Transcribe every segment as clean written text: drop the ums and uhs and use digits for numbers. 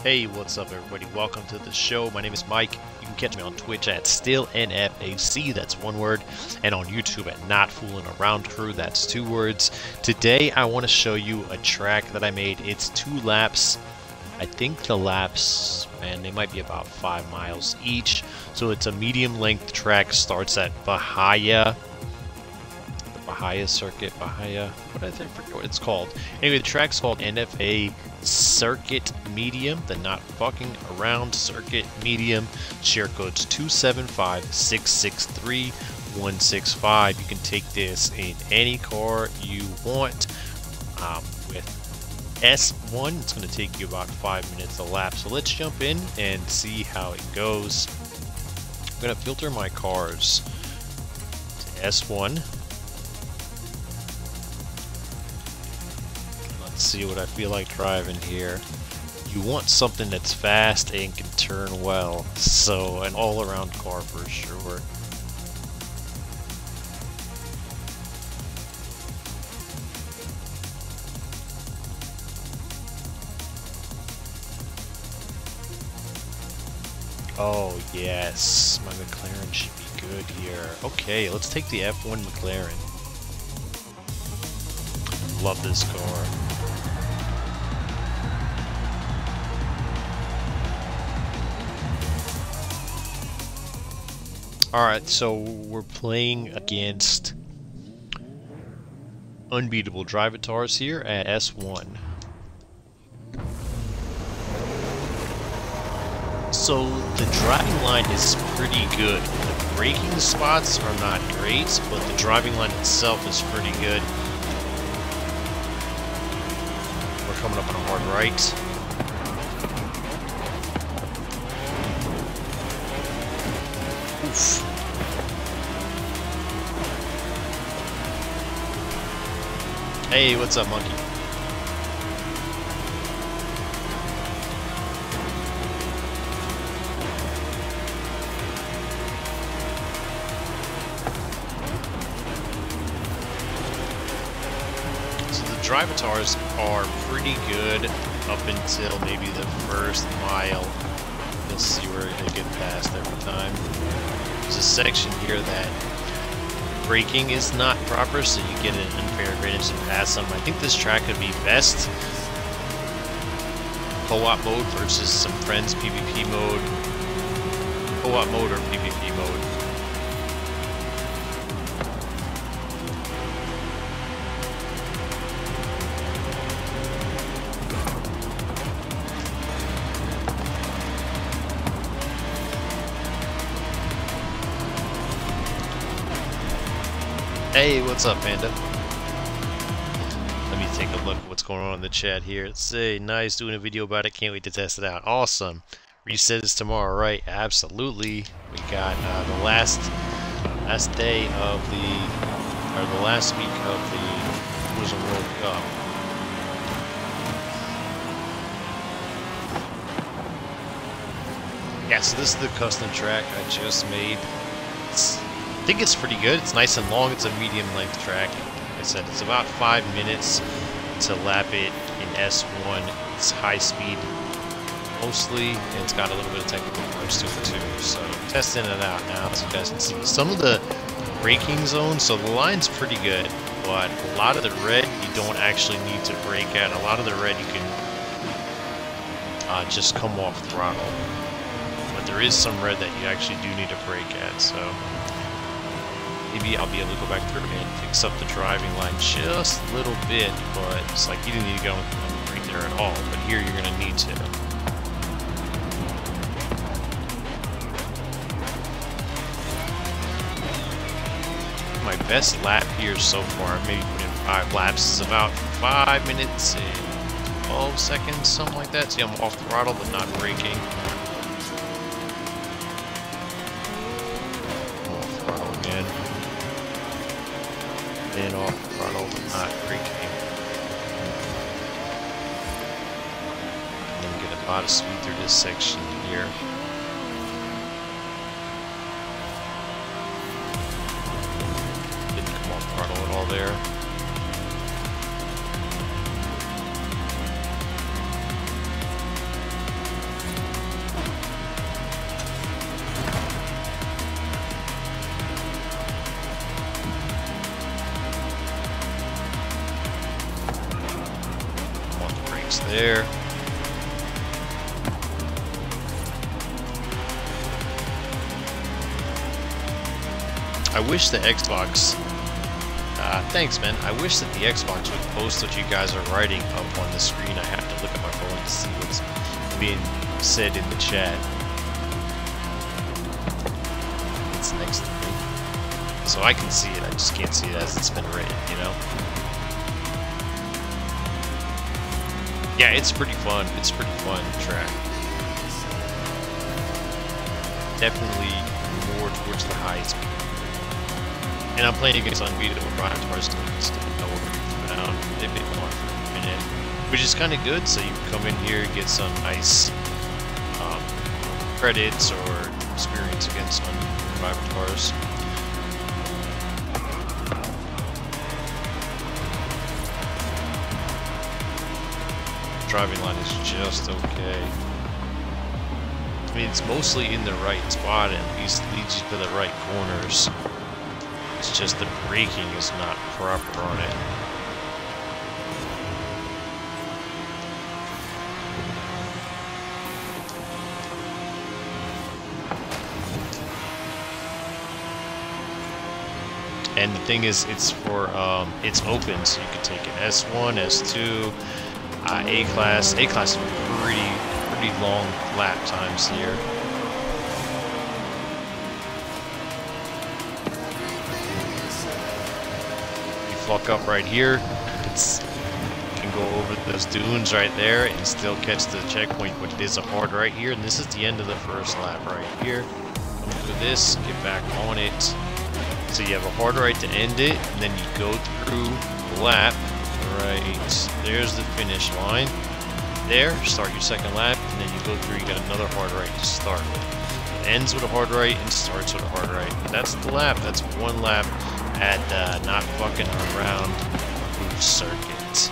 Hey, what's up everybody? Welcome to the show. My name is Mike. You can catch me on Twitch at still NFAC, that's one word, and on YouTube at NotFooling AroundCrew, that's two words. Today I want to show you a track that I made. It's 2 laps. I think the laps, man, they might be about 5 miles each. So it's a medium length track, starts at Bahia Circuit, what I forget what it's called. Anyway, the track's called NFACircuit Medium, the Not Fucking Around Circuit Medium. Share code's 275-663-165. You can take this in any car you want. With S1, it's going to take you about 5 minutes a lap. So let's jump in and see how it goes. I'm going to filter my cars to S1. See what I feel like driving here. You want something that's fast and can turn well, so an all-around car for sure. Oh yes, my McLaren should be good here. Okay, let's take the F1 McLaren. Love this car. Alright, so we're playing against unbeatable drivatars here at S1. So the driving line is pretty good. The braking spots are not great, but the driving line itself is pretty good. We're coming up on a hard right. Oof. Hey, what's up, monkey? So the drivatars are pretty good up until maybe the first mile. You'll see where they get past every time. There's a section here that braking is not proper, so you get an unfair advantage to pass them. I think this track could be best co-op mode versus some friends PvP mode. Co-op mode or PvP mode. Hey, what's up, Panda? Let me take a look at what's going on in the chat here. Let's say, nice, doing a video about it. Can't wait to test it out. Awesome. Reset is tomorrow, right? Absolutely. We got the last day of the last week of the Forza World Cup. Yeah, so this is the custom track I just made. I think it's pretty good. It's nice and long. It's a medium length track. Like I said, it's about 5 minutes to lap it in S1. It's high speed mostly, and it's got a little bit of technical parts to it too. So testing it out now, so you guys can see some of the braking zones. So the line's pretty good, but a lot of the red you don't actually need to brake at. A lot of the red you can just come off throttle, but there is some red that you actually do need to brake at. So maybe I'll be able to go back through and fix up the driving line just a little bit, but it's like you didn't need to go right there at all, but here you're going to need to. My best lap here so far, maybe put in 5 laps, is about 5 minutes and 12 seconds, something like that. See, I'm off throttle but not braking. Off throttle again. And off throttle but not braking. And then get a lot of speed through this section here. Didn't come off throttle at all there. brakes there. I wish the Xbox, thanks man, I wish that the Xbox would post what you guys are writing up on the screen. I have to look at my phone to see what's being said in the chat. It's next to me. So I can see it, I just can't see it as it's been written, you know? Yeah, it's pretty fun. It's pretty fun track. Definitely more towards the high speed. And I'm playing against unbeatable drivers to know where down. They've been on for a minute, which is kind of good. So you can come in here, get some nice credits or experience against unbeatable cars. Driving line is just okay. I mean, it's mostly in the right spot and at least leads you to the right corners. It's just the braking is not proper on it. And the thing is, it's for it's open, so you can take an S1, S2, A-Class. A-Class is pretty long lap times here. Fuck up right here, you can go over those dunes right there and still catch the checkpoint, but it is a hard right here, and this is the end of the first lap right here. Come through this, get back on it. So you have a hard right to end it, and then you go through the lap, right, there's the finish line. There, start your second lap, and then you go through, you got another hard right to start with. It ends with a hard right and starts with a hard right. That's the lap, that's one lap at Not Fucking AroundCrew circuit.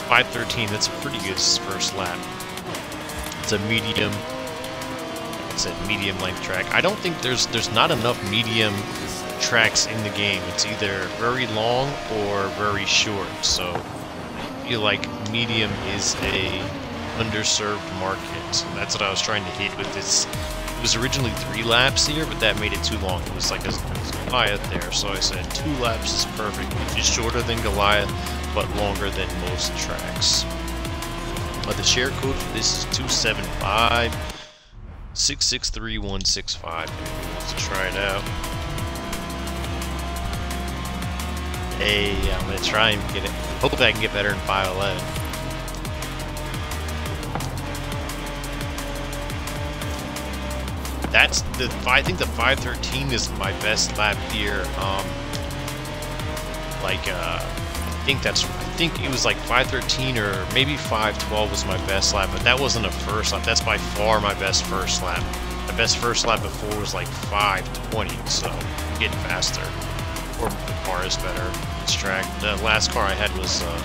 5:13, that's a pretty good first lap. It's a medium, it's a medium length track. I don't think there's not enough medium tracks in the game. It's either very long or very short, so I feel like medium is a underserved market. That's what I was trying to hit with this. It was originally 3 laps here, but that made it too long. It was like a Goliath there, so I said 2 laps is perfect. It's shorter than Goliath, but longer than most tracks. But the share code for this is 275 663 165. Let's try it out. Hey, I'm gonna try and get it. Hopefully I can get better in 511. That's the, I think the 513 is my best lap here. I think it was like 513 or maybe 512 was my best lap, but that wasn't a first lap. That's by far my best first lap. My best first lap before was like 520, so getting faster. Or the car is better. This track. The last car I had was a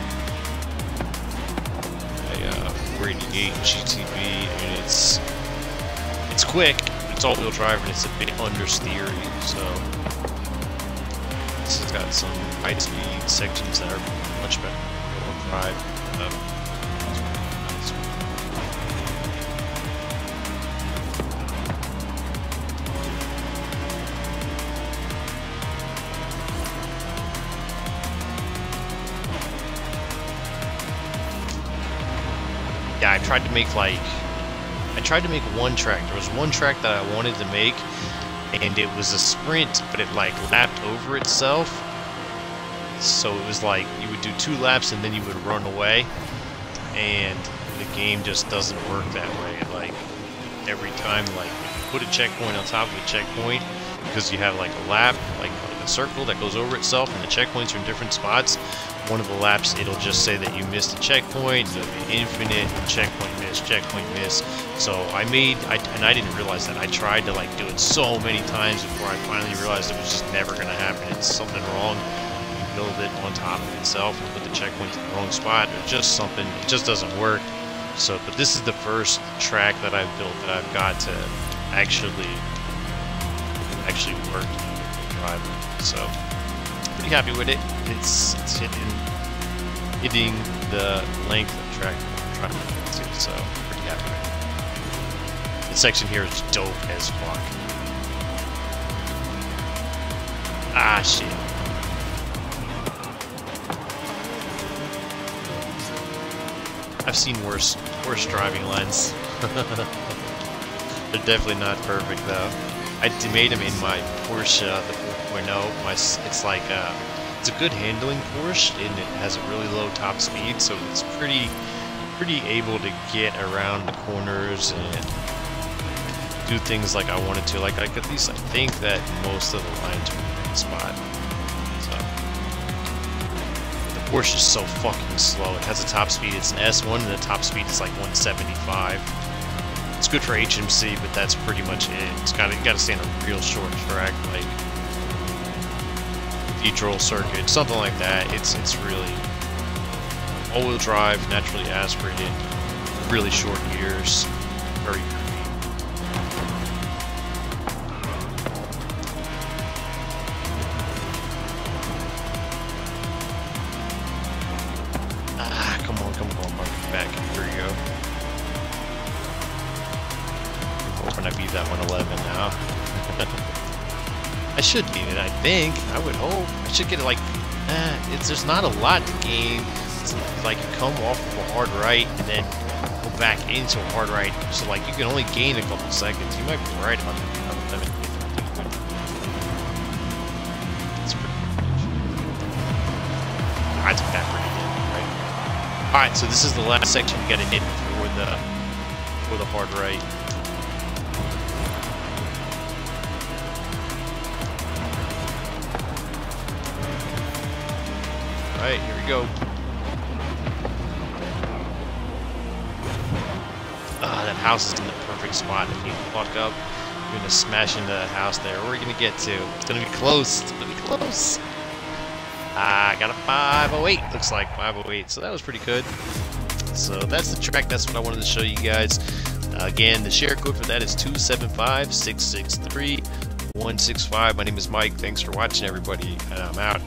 488 GTB, and it's quick. It's all-wheel drive and it's a bit understeery, so this has got some high-speed sections that are much better to drive. Yeah, I tried to make one track. There was one track that I wanted to make, and it was a sprint, but it like lapped over itself. So it was like you would do 2 laps and then you would run away, and the game just doesn't work that way. Like every time, like you put a checkpoint on top of a checkpoint, because you have like a lap, like a circle that goes over itself, and the checkpoints are in different spots. One of the laps, it'll just say that you missed a checkpoint, it'll be infinite, checkpoint miss. So I didn't realize that. I tried to like do it so many times before I finally realized it was just never going to happen. It's something wrong. You build it on top of itself and put the checkpoint in the wrong spot. Or just something, it just doesn't work. So, but this is the first track that I've built that I've got to actually work driving. So pretty happy with it. It's hitting length of track I'm trying to get to, so pretty happy with it. This section here is dope as fuck. Ah, shit. I've seen worse driving lines. They're definitely not perfect though. I made them in my Porsche, the 4.0. It's like it's a good handling Porsche, and it has a really low top speed, so it's pretty able to get around the corners and do things like I wanted to. Like at least I think that most of the lines are in the right spot. So the Porsche is so fucking slow. It has a top speed. It's an S1, and the top speed is like 175. It's good for HMC, but that's pretty much it. You gotta stay on a real short track, like Cathedral Circuit, something like that. It's really all-wheel drive, naturally aspirated, really short gears, very groovy. Ah, come on, Mark, back. Here we go. Hoping I beat that 111 now. I should beat it, I think. I would hope. I should get it like... there's not a lot to gain. It's like you come off of a hard right and then go back into a hard right. So like you can only gain a couple seconds. You might be right about that. That's pretty good. I took that pretty good, right? Alright, so this is the last section you gotta hit for the hard right. Alright, here we go. That house is in the perfect spot. If you fuck up, you're gonna smash into that house there. Where are we gonna get to? It's gonna be close. It's gonna be close. I got a 508. Looks like 508. So that was pretty good. So that's the track. That's what I wanted to show you guys. Again, the share code for that is 275-663-165. My name is Mike. Thanks for watching, everybody, and I'm out.